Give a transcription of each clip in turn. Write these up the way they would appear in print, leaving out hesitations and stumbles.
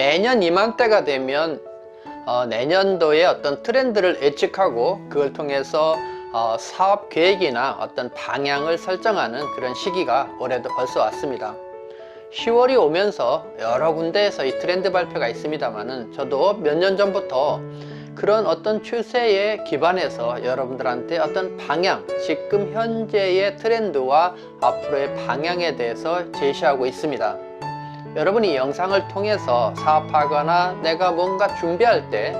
매년 이맘때가 되면 내년도에 어떤 트렌드를 예측하고 그걸 통해서 사업 계획이나 어떤 방향을 설정하는 그런 시기가 올해도 벌써 왔습니다. 10월이 오면서 여러 군데에서 이 트렌드 발표가 있습니다만은 저도 몇 년 전부터 그런 어떤 추세에 기반해서 여러분들한테 어떤 방향, 지금 현재의 트렌드와 앞으로의 방향에 대해서 제시하고 있습니다. 여러분이 이 영상을 통해서 사업하거나 내가 뭔가 준비할 때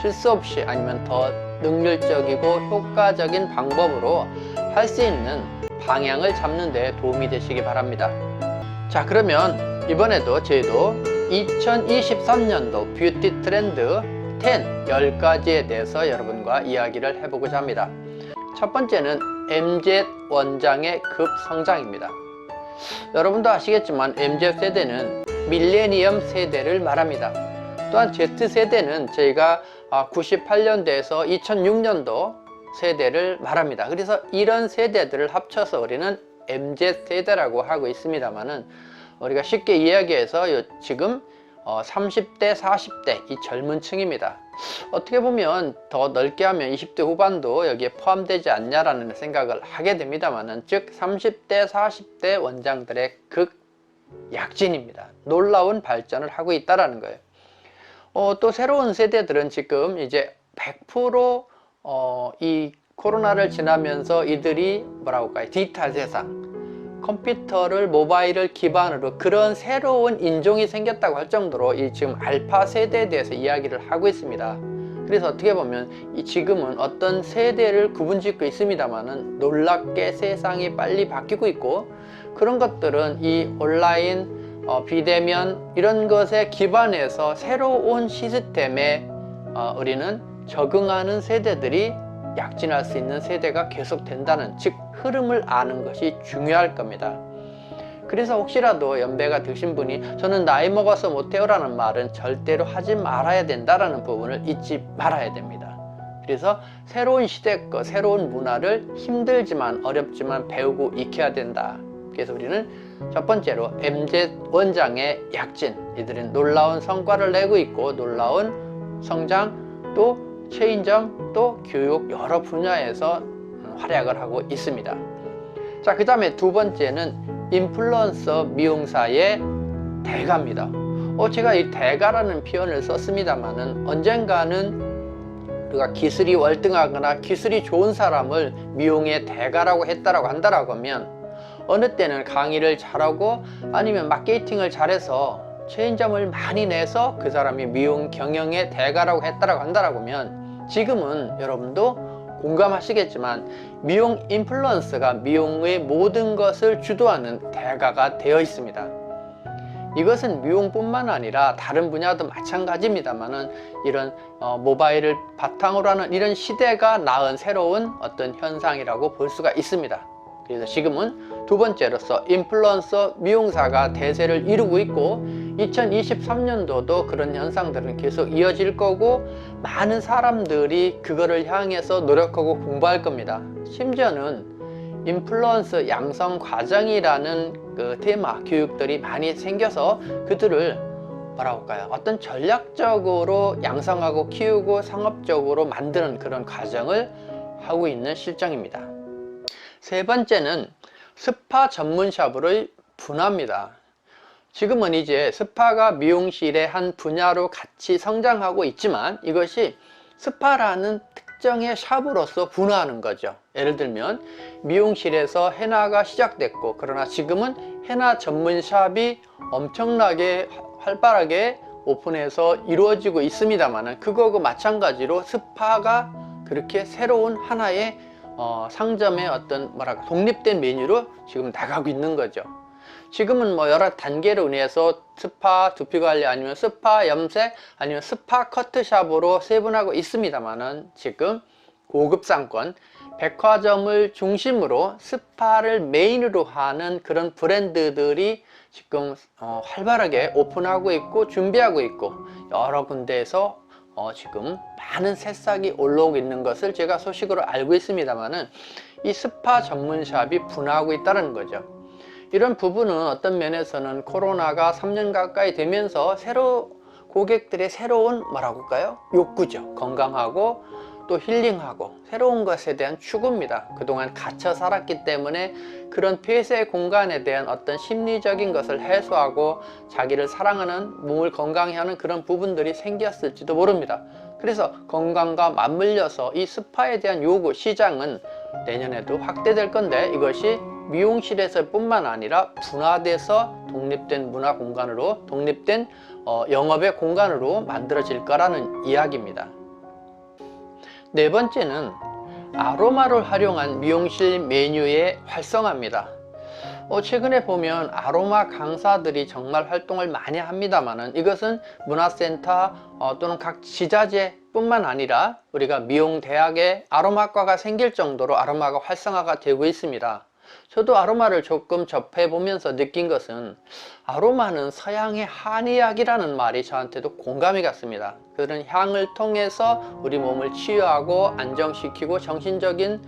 실수 없이 아니면 더 능률적이고 효과적인 방법으로 할 수 있는 방향을 잡는 데 도움이 되시기 바랍니다. 자, 그러면 이번에도 저희도 2023년도 뷰티 트렌드 10가지에 대해서 여러분과 이야기를 해보고자 합니다. 첫 번째는 MZ 원장의 급성장입니다. 여러분도 아시겠지만 MZ세대는 밀레니엄 세대를 말합니다. 또한 Z세대는 저희가 98년도에서 2006년도 세대를 말합니다. 그래서 이런 세대들을 합쳐서 우리는 MZ세대라고 하고 있습니다만은 우리가 쉽게 이야기해서 지금 30대, 40대 이 젊은 층입니다. 어떻게 보면 더 넓게 하면 20대 후반도 여기에 포함되지 않냐라는 생각을 하게 됩니다만은, 즉 30대, 40대 원장들의 극약진입니다. 놀라운 발전을 하고 있다라는 거예요. 또 새로운 세대들은 지금 이제 100% 이 코로나를 지나면서 이들이 뭐라고 할까요? 디지털 세상, 컴퓨터를 모바일을 기반으로 그런 새로운 인종이 생겼다고 할 정도로 이 지금 알파 세대에 대해서 이야기를 하고 있습니다. 그래서 어떻게 보면 지금은 어떤 세대를 구분짓고 있습니다만은 놀랍게 세상이 빨리 바뀌고 있고, 그런 것들은 이 온라인, 비대면 이런 것에 기반해서 새로운 시스템에 우리는 적응하는 세대들이 약진할 수 있는 세대가 계속 된다는, 즉 흐름을 아는 것이 중요할 겁니다. 그래서 혹시라도 연배가 드신 분이 저는 나이 먹어서 못해요 라는 말은 절대로 하지 말아야 된다라는 부분을 잊지 말아야 됩니다. 그래서 새로운 시대 거, 새로운 문화를 힘들지만 어렵지만 배우고 익혀야 된다. 그래서 우리는 첫 번째로 MZ 원장의 약진, 이들은 놀라운 성과를 내고 있고 놀라운 성장, 또 체인점, 또 교육 여러 분야에서 활약을 하고 있습니다. 자, 그 다음에 두 번째는 인플루언서 미용사의 대가입니다. 제가 이 대가라는 표현을 썼습니다만은, 언젠가는 우리가 기술이 월등하거나 기술이 좋은 사람을 미용의 대가라고 했다라고 한다라고 하면, 어느 때는 강의를 잘하고 아니면 마케팅을 잘해서 체인점을 많이 내서 그 사람이 미용 경영의 대가라고 했다라고 한다라고 하면, 지금은 여러분도 공감하시겠지만 미용 인플루언서가 미용의 모든 것을 주도하는 대가가 되어 있습니다. 이것은 미용뿐만 아니라 다른 분야도 마찬가지입니다만은, 이런 모바일을 바탕으로 하는 이런 시대가 낳은 새로운 어떤 현상이라고 볼 수가 있습니다. 그래서 지금은 두 번째로서 인플루언서 미용사가 대세를 이루고 있고, 2023년도도 그런 현상들은 계속 이어질 거고, 많은 사람들이 그거를 향해서 노력하고 공부할 겁니다. 심지어는 인플루언서 양성 과정이라는 그 테마 교육들이 많이 생겨서 그들을 뭐라고 할까요? 어떤 전략적으로 양성하고 키우고 상업적으로 만드는 그런 과정을 하고 있는 실정입니다. 세 번째는 스파 전문샵의 분화입니다. 지금은 이제 스파가 미용실의 한 분야로 같이 성장하고 있지만, 이것이 스파라는 특정의 샵으로서 분화하는 거죠. 예를 들면 미용실에서 헤나가 시작됐고, 그러나 지금은 헤나 전문샵이 엄청나게 활발하게 오픈해서 이루어지고 있습니다만, 그거하고 마찬가지로 스파가 그렇게 새로운 하나의 상점의 어떤 독립된 메뉴로 지금 나가고 있는 거죠. 지금은 여러 단계로 인해서 스파 두피관리, 아니면 스파 염색, 아니면 스파 커트샵으로 세분하고 있습니다만은, 지금 고급 상권, 백화점을 중심으로 스파를 메인으로 하는 그런 브랜드들이 지금 활발하게 오픈하고 있고 준비하고 있고, 여러 군데에서 지금 많은 새싹이 올라오고 있는 것을 제가 소식으로 알고 있습니다만은, 이 스파 전문샵이 분화하고 있다는 거죠. 이런 부분은 어떤 면에서는 코로나가 3년 가까이 되면서 새로 고객들의 새로운 뭐라고 할까요? 욕구죠. 건강하고 또 힐링하고 새로운 것에 대한 추구입니다. 그동안 갇혀 살았기 때문에 그런 폐쇄 공간에 대한 어떤 심리적인 것을 해소하고 자기를 사랑하는, 몸을 건강히 하는 그런 부분들이 생겼을지도 모릅니다. 그래서 건강과 맞물려서 이 스파에 대한 요구 시장은 내년에도 확대될 건데, 이것이 미용실에서 뿐만 아니라 분화돼서 독립된 문화 공간으로, 독립된 영업의 공간으로 만들어질 거라는 이야기입니다. 네 번째는 아로마를 활용한 미용실 메뉴의 활성화입니다. 최근에 보면 아로마 강사들이 정말 활동을 많이 합니다만은, 이것은 문화센터 또는 각 지자체 뿐만 아니라 우리가 미용대학에 아로마과가 생길 정도로 아로마가 활성화가 되고 있습니다. 저도 아로마를 조금 접해보면서 느낀 것은, 아로마는 서양의 한의학이라는 말이 저한테도 공감이 갔습니다. 그런 향을 통해서 우리 몸을 치유하고 안정시키고 정신적인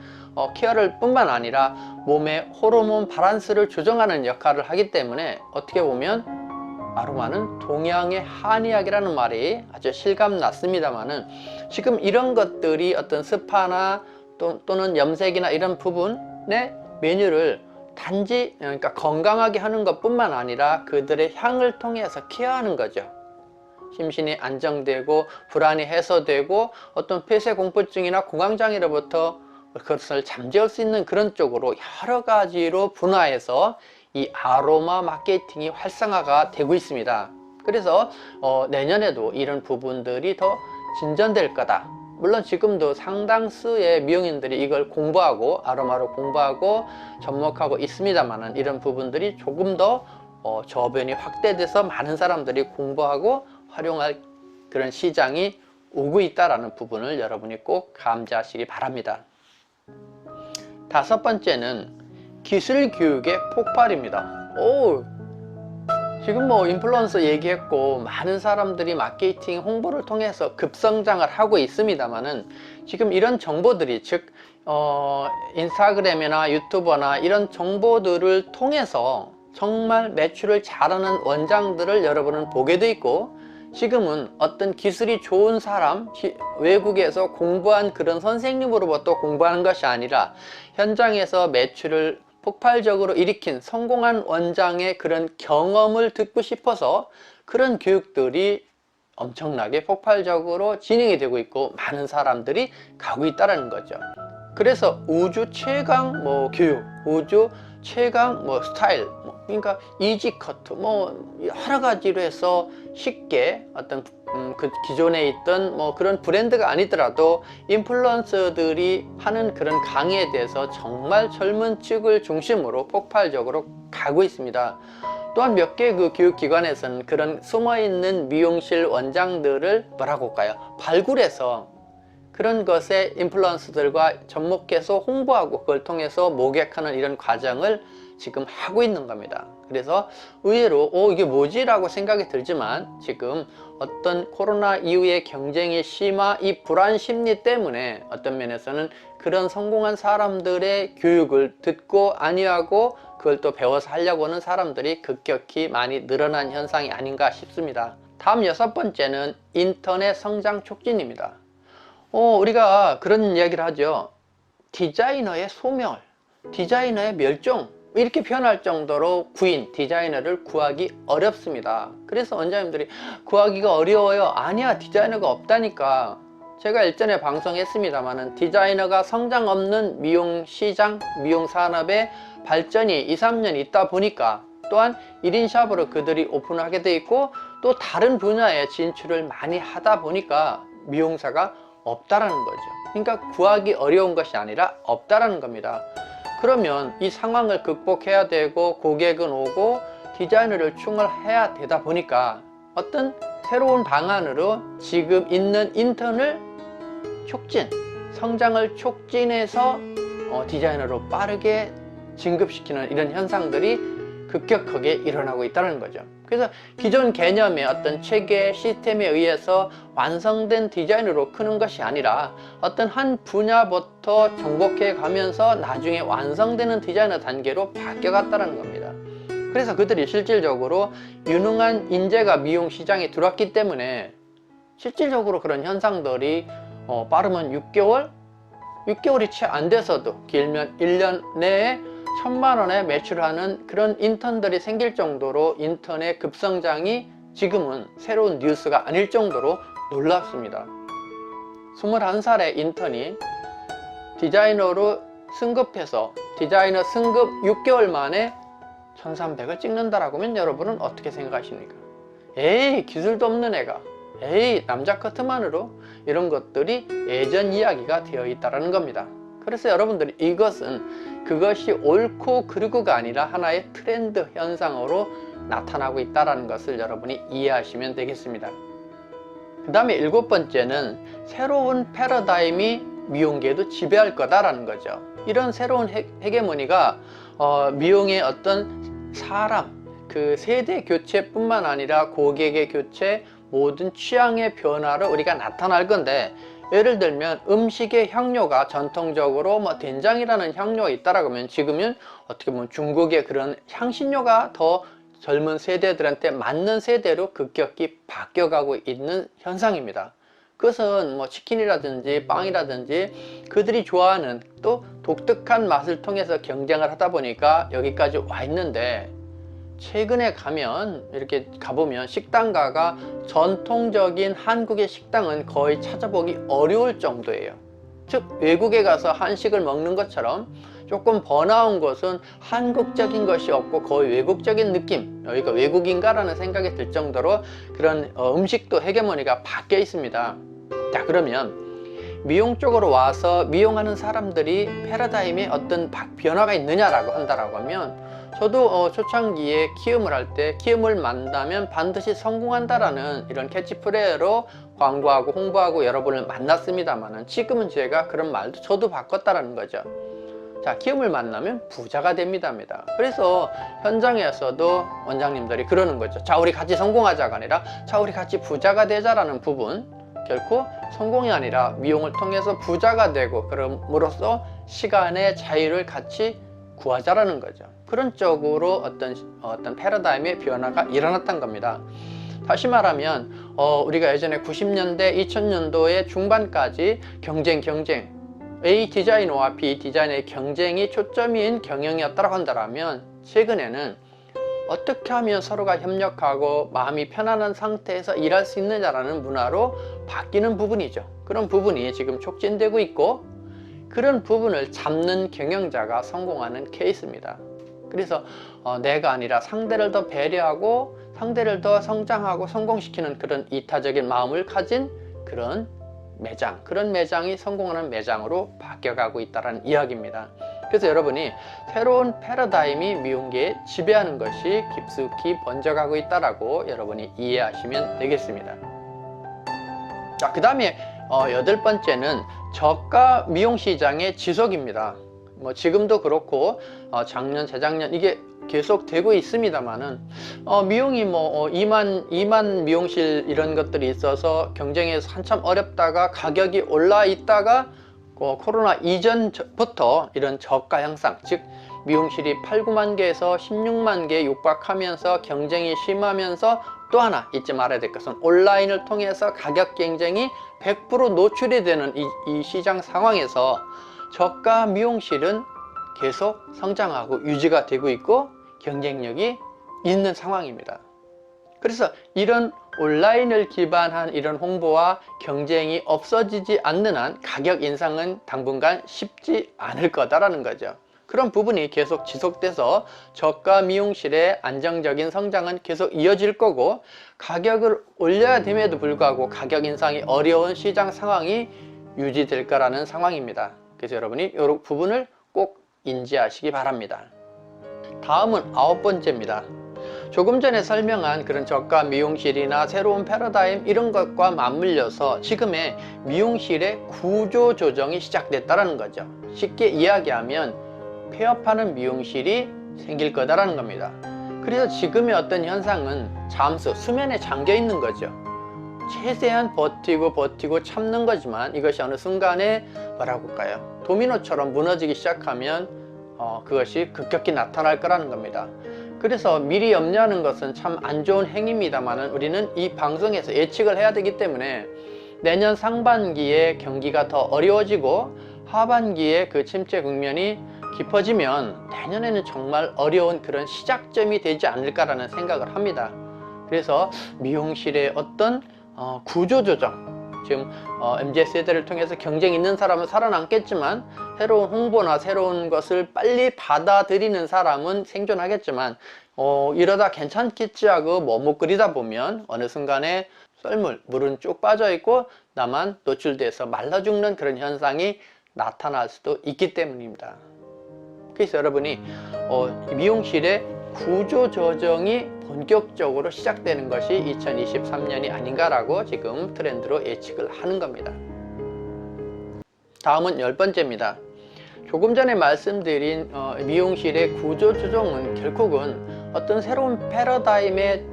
케어를 뿐만 아니라 몸의 호르몬 밸런스를 조정하는 역할을 하기 때문에, 어떻게 보면 아로마는 동양의 한의학이라는 말이 아주 실감났습니다만은, 지금 이런 것들이 어떤 스파나 또는 염색이나 이런 부분의 메뉴를 단지 그러니까 건강하게 하는 것 뿐만 아니라 그들의 향을 통해서 케어하는 거죠. 심신이 안정되고 불안이 해소되고 어떤 폐쇄 공포증이나 공황장애로부터 그것을 잠재울 수 있는 그런 쪽으로 여러 가지로 분화해서 이 아로마 마케팅이 활성화가 되고 있습니다. 그래서 내년에도 이런 부분들이 더 진전될 거다. 물론 지금도 상당수의 미용인들이 이걸 공부하고 아로마를 공부하고 접목하고 있습니다만은, 이런 부분들이 조금 더 저변이 확대돼서 많은 사람들이 공부하고 활용할 그런 시장이 오고 있다는 부분을 여러분이 꼭 감지하시기 바랍니다. 다섯 번째는 기술 교육의 폭발입니다. 지금 인플루언서 얘기했고 많은 사람들이 마케팅 홍보를 통해서 급성장을 하고 있습니다만은, 지금 이런 정보들이, 즉 인스타그램이나 유튜버나 이런 정보들을 통해서 정말 매출을 잘하는 원장들을 여러분은 보게 돼 있고, 지금은 어떤 기술이 좋은 사람, 외국에서 공부한 그런 선생님으로부터 공부하는 것이 아니라 현장에서 매출을 폭발적으로 일으킨 성공한 원장의 그런 경험을 듣고 싶어서 그런 교육들이 엄청나게 폭발적으로 진행이 되고 있고 많은 사람들이 가고 있다는 거죠. 그래서 우주 최강 교육, 우주 최강 스타일, 그러니까 이지 커트 여러 가지로 해서 쉽게 어떤 그 기존에 있던 그런 브랜드가 아니더라도 인플루언서들이 하는 그런 강의에 대해서 정말 젊은 층을 중심으로 폭발적으로 가고 있습니다. 또한 몇 개 그 교육기관에서는 그런 숨어있는 미용실 원장들을 뭐라고 할까요? 발굴해서 그런 것에 인플루언서들과 접목해서 홍보하고 그걸 통해서 모객하는 이런 과정을 지금 하고 있는 겁니다. 그래서 의외로 이게 뭐지? 라고 생각이 들지만, 지금 어떤 코로나 이후의 경쟁이 심화 이 불안 심리 때문에 어떤 면에서는 그런 성공한 사람들의 교육을 듣고 안위하고 그걸 또 배워서 하려고 하는 사람들이 급격히 많이 늘어난 현상이 아닌가 싶습니다. 다음 여섯 번째는 인터넷 성장 촉진입니다. 우리가 그런 이야기를 하죠. 디자이너의 소멸, 디자이너의 멸종, 이렇게 표현할 정도로 디자이너를 구하기 어렵습니다. 그래서 원장님들이 구하기가 어려워요. 아니야, 디자이너가 없다니까. 제가 일전에 방송했습니다만은, 디자이너가 성장 없는 미용 시장, 미용 산업의 발전이 2, 3년 있다 보니까, 또한 1인 샵으로 그들이 오픈하게 돼 있고, 또 다른 분야에 진출을 많이 하다 보니까 미용사가 없다라는 거죠. 그러니까 구하기 어려운 것이 아니라 없다라는 겁니다. 그러면 이 상황을 극복해야 되고 고객은 오고 디자이너를 충원해야 되다 보니까 어떤 새로운 방안으로 지금 있는 인턴을 촉진, 성장을 촉진해서 디자이너로 빠르게 진급시키는 이런 현상들이 급격하게 일어나고 있다는 거죠. 그래서 기존 개념의 어떤 체계 시스템에 의해서 완성된 디자인으로 크는 것이 아니라 어떤 한 분야부터 정복해 가면서 나중에 완성되는 디자이너 단계로 바뀌어 갔다는 겁니다. 그래서 그들이 실질적으로 유능한 인재가 미용 시장에 들어왔기 때문에 실질적으로 그런 현상들이 빠르면 6개월이 채 안 돼서도 길면 1년 내에 1,000만 원에 매출하는 그런 인턴들이 생길 정도로 인턴의 급성장이 지금은 새로운 뉴스가 아닐 정도로 놀랍습니다. 21살의 인턴이 디자이너로 승급해서 디자이너 승급 6개월 만에 1,300을 찍는다라고 하면 여러분은 어떻게 생각하십니까? 에이, 기술도 없는 애가, 에이, 남자 커트만으로, 이런 것들이 예전 이야기가 되어 있다는 겁니다. 그래서 여러분들이 이것은 그것이 옳고 그르고가 아니라 하나의 트렌드 현상으로 나타나고 있다는 것을 여러분이 이해하시면 되겠습니다. 그 다음에 7번째는 새로운 패러다임이 미용계도 지배할 거다라는 거죠. 이런 새로운 헤게모니가 미용의 어떤 사람, 그 세대 교체뿐만 아니라 고객의 교체, 모든 취향의 변화를 우리가 나타날 건데, 예를 들면 음식의 향료가 전통적으로 된장이라는 향료가 있다라고 하면 지금은 어떻게 보면 중국의 그런 향신료가 더 젊은 세대들한테 맞는 세대로 급격히 바뀌어가고 있는 현상입니다. 그것은 치킨이라든지 빵이라든지 그들이 좋아하는 또 독특한 맛을 통해서 경쟁을 하다 보니까 여기까지 와 있는데, 최근에 가면 이렇게 가보면 식당가가 전통적인 한국의 식당은 거의 찾아보기 어려울 정도예요. 즉 외국에 가서 한식을 먹는 것처럼 조금 번화한 곳은 한국적인 것이 없고 거의 외국적인 느낌, 여기가 외국인가 라는 생각이 들 정도로 그런 음식도 헤게모니가 바뀌어 있습니다. 자, 그러면 미용 쪽으로 와서 미용하는 사람들이 패러다임에 어떤 변화가 있느냐라고 한다라고 하면, 저도 초창기에 키움을 할 때 키움을 만나면 반드시 성공한다라는 이런 캐치프레이로 광고하고 홍보하고 여러분을 만났습니다만은, 지금은 제가 그런 말도 저도 바꿨다라는 거죠. 자, 키움을 만나면 부자가 됩니다입니다. 그래서 현장에서도 원장님들이 그러는 거죠. 자, 우리 같이 성공하자가 아니라 자, 우리 같이 부자가 되자라는 부분, 결코 성공이 아니라 미용을 통해서 부자가 되고 그럼으로써 시간의 자유를 같이 구하자라는 거죠. 그런 쪽으로 어떤 패러다임의 변화가 일어났던 겁니다. 다시 말하면 우리가 예전에 90년대 2000년도의 중반까지 경쟁 A 디자이너와 B 디자이너의 경쟁이 초점인 경영이었다고 한다면, 최근에는 어떻게 하면 서로가 협력하고 마음이 편안한 상태에서 일할 수 있느냐라는 문화로 바뀌는 부분이죠. 그런 부분이 지금 촉진되고 있고, 그런 부분을 잡는 경영자가 성공하는 케이스입니다. 그래서 내가 아니라 상대를 더 배려하고 상대를 더 성장하고 성공시키는 그런 이타적인 마음을 가진 그런 매장, 그런 매장이 성공하는 매장으로 바뀌어가고 있다는 이야기입니다. 그래서 여러분이 새로운 패러다임이 미용계에 지배하는 것이 깊숙이 번져가고 있다라고 여러분이 이해하시면 되겠습니다. 자, 그 다음에 8번째는 저가 미용 시장의 지속입니다. 지금도 그렇고 작년, 재작년 이게 계속 되고 있습니다만은 미용이 2만 미용실 이런 것들이 있어서 경쟁에서 한참 어렵다가 가격이 올라 있다가 코로나 이전부터 이런 저가 향상, 즉 미용실이 8, 9만 개에서 16만 개 육박하면서 경쟁이 심하면서, 또 하나 잊지 말아야 될 것은 온라인을 통해서 가격 경쟁이 100% 노출이 되는 이 시장 상황에서 저가 미용실은 계속 성장하고 유지가 되고 있고 경쟁력이 있는 상황입니다. 그래서 이런 온라인을 기반한 이런 홍보와 경쟁이 없어지지 않는 한 가격 인상은 당분간 쉽지 않을 거다라는 거죠. 그런 부분이 계속 지속돼서 저가 미용실의 안정적인 성장은 계속 이어질 거고, 가격을 올려야 됨에도 불구하고 가격 인상이 어려운 시장 상황이 유지될 거라는 상황입니다. 그래서 여러분이 이 부분을 꼭 인지하시기 바랍니다. 다음은 9번째입니다. 조금 전에 설명한 그런 저가 미용실이나 새로운 패러다임 이런 것과 맞물려서 지금의 미용실의 구조 조정이 시작됐다는 거죠. 쉽게 이야기하면 폐업하는 미용실이 생길 거다라는 겁니다. 그래서 지금의 어떤 현상은 수면에 잠겨 있는 거죠. 최대한 버티고 참는 거지만, 이것이 어느 순간에 뭐라고 할까요? 도미노처럼 무너지기 시작하면 그것이 급격히 나타날 거라는 겁니다. 그래서 미리 염려하는 것은 참 안 좋은 행위입니다만 우리는 이 방송에서 예측을 해야 되기 때문에 내년 상반기에 경기가 더 어려워지고 하반기에 그 침체 국면이 깊어지면 내년에는 정말 어려운 그런 시작점이 되지 않을까라는 생각을 합니다. 그래서 미용실의 어떤 구조조정, 지금 MZ세대를 통해서 경쟁 있는 사람은 살아남겠지만 새로운 홍보나 새로운 것을 빨리 받아들이는 사람은 생존하겠지만 이러다 괜찮겠지 하고 머뭇거리다 보면 어느 순간에 물은 쭉 빠져 있고 나만 노출돼서 말라 죽는 그런 현상이 나타날 수도 있기 때문입니다. 그래서 여러분이 미용실의 구조 조정이 본격적으로 시작되는 것이 2023년이 아닌가라고 지금 트렌드로 예측을 하는 겁니다. 다음은 10번째입니다. 조금 전에 말씀드린 미용실의 구조 조정은 결국은 어떤 새로운 패러다임에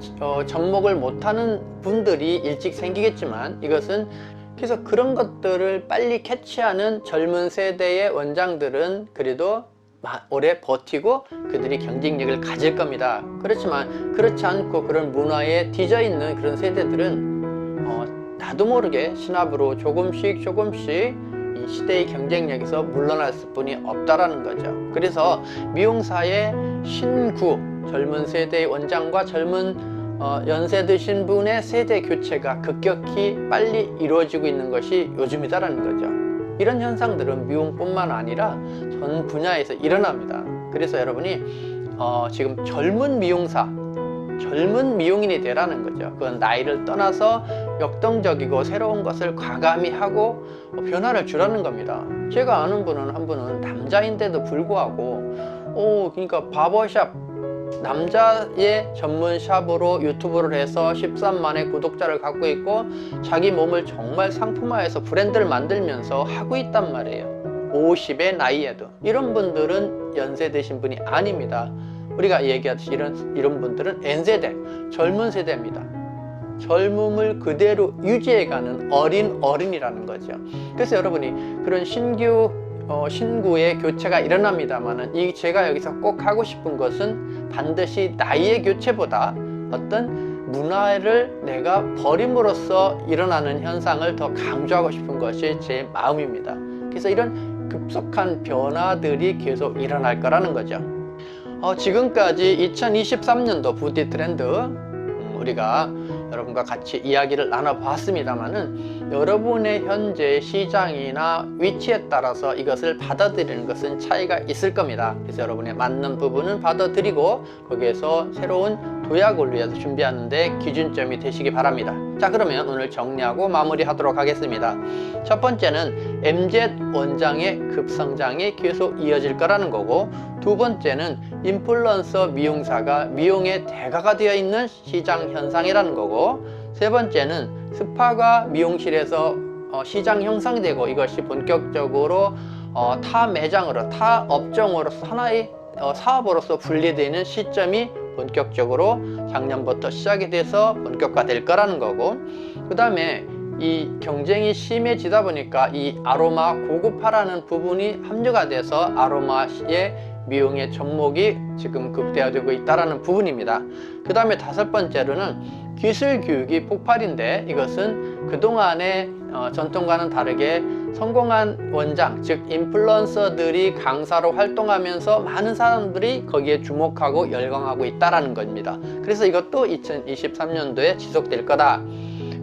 접목을 못하는 분들이 일찍 생기겠지만 이것은 그래서 그런 것들을 빨리 캐치하는 젊은 세대의 원장들은 그래도 오래 버티고 그들이 경쟁력을 가질 겁니다. 그렇지만 그렇지 않고 그런 문화에 뒤져 있는 그런 세대들은 나도 모르게 신압으로 조금씩 이 시대의 경쟁력에서 물러날 수뿐이 없다라는 거죠. 그래서 미용사의 신구 젊은 세대의 원장과 젊은 연세 드신 분의 세대 교체가 급격히 빨리 이루어지고 있는 것이 요즘이다라는 거죠. 이런 현상들은 미용뿐만 아니라 전 분야에서 일어납니다. 그래서 여러분이 지금 젊은 미용사, 젊은 미용인이 되라는 거죠. 그건 나이를 떠나서 역동적이고 새로운 것을 과감히 하고 변화를 주라는 겁니다. 제가 아는 한 분은 남자인데도 불구하고 그러니까 바버샵 남자의 전문 샵으로 유튜브를 해서 13만의 구독자를 갖고 있고 자기 몸을 정말 상품화해서 브랜드를 만들면서 하고 있단 말이에요. 50의 나이에도. 이런 분들은 연세 드신 분이 아닙니다. 우리가 얘기하듯이 이런 분들은 N세대, 젊은 세대입니다. 젊음을 그대로 유지해가는 어린이라는 거죠. 그래서 여러분이 그런 신구의 교체가 일어납니다만은 제가 여기서 꼭 하고 싶은 것은 반드시 나이의 교체보다 어떤 문화를 내가 버림으로써 일어나는 현상을 더 강조하고 싶은 것이 제 마음입니다. 그래서 이런 급속한 변화들이 계속 일어날 거라는 거죠. 지금까지 2023년도 부디 트렌드 우리가 여러분과 같이 이야기를 나눠봤습니다만은 여러분의 현재 시장이나 위치에 따라서 이것을 받아들이는 것은 차이가 있을 겁니다. 그래서 여러분의 맞는 부분은 받아들이고 거기에서 새로운 도약을 위해서 준비하는데 기준점이 되시기 바랍니다. 자, 그러면 오늘 정리하고 마무리하도록 하겠습니다. 첫 번째는 MZ 원장의 급성장이 계속 이어질 거라는 거고, 두 번째는 인플루언서 미용사가 미용의 대가가 되어 있는 시장 현상이라는 거고, 세 번째는 스파가 미용실에서 시장 형성되고 이것이 본격적으로 타 매장으로, 타 업종으로 하나의 사업으로서 분리되는 시점이 본격적으로 작년부터 시작이 돼서 본격화될 거라는 거고, 그 다음에 이 경쟁이 심해지다 보니까 이 아로마 고급화라는 부분이 합류가 돼서 아로마의 미용의 접목이 지금 극대화되고 있다는 부분입니다. 그 다음에 다섯 번째로는 기술 교육이 폭발인데, 이것은 그동안의 전통과는 다르게 성공한 원장, 즉 인플루언서들이 강사로 활동하면서 많은 사람들이 거기에 주목하고 열광하고 있다는 겁니다. 그래서 이것도 2023년도에 지속될 거다.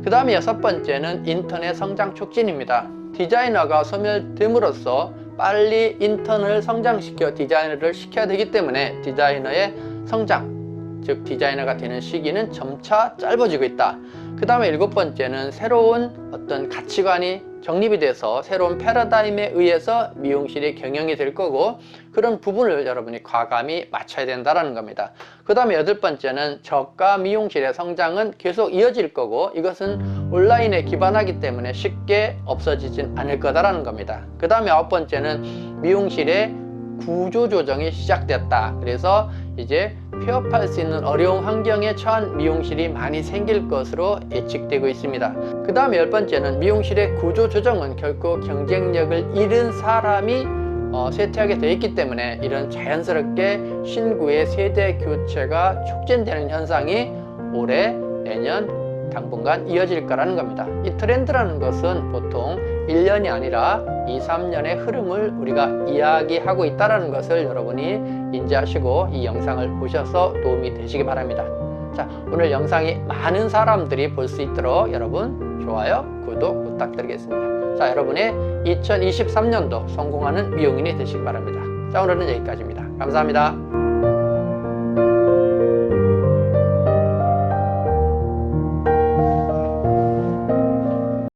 그 다음에 여섯 번째는 인턴의 성장 촉진입니다. 디자이너가 소멸됨으로써 빨리 인턴을 성장시켜 디자이너를 시켜야 되기 때문에 디자이너의 성장, 즉 디자이너가 되는 시기는 점차 짧아지고 있다. 그 다음에 일곱 번째는 새로운 어떤 가치관이 정립이 돼서 새로운 패러다임에 의해서 미용실이 경영이 될 거고, 그런 부분을 여러분이 과감히 맞춰야 된다는 겁니다. 그 다음에 여덟 번째는 저가 미용실의 성장은 계속 이어질 거고, 이것은 온라인에 기반하기 때문에 쉽게 없어지진 않을 거다라는 겁니다. 그 다음에 아홉 번째는 미용실의 구조 조정이 시작됐다. 그래서 이제 폐업할 수 있는 어려운 환경에 처한 미용실이 많이 생길 것으로 예측되고 있습니다. 그 다음에 열 번째는 미용실의 구조 조정은 결코 경쟁력을 잃은 사람이 쇠퇴하게 되어 있기 때문에 이런 자연스럽게 신구의 세대 교체가 촉진되는 현상이 올해, 내년, 당분간 이어질 거라는 겁니다. 이 트렌드라는 것은 보통 1년이 아니라 2, 3년의 흐름을 우리가 이야기하고 있다는 것을 여러분이 인지하시고 이 영상을 보셔서 도움이 되시기 바랍니다. 자, 오늘 영상이 많은 사람들이 볼 수 있도록 여러분 좋아요, 구독 부탁드리겠습니다. 자, 여러분의 2023년도 성공하는 미용인이 되시기 바랍니다. 자, 오늘은 여기까지입니다. 감사합니다.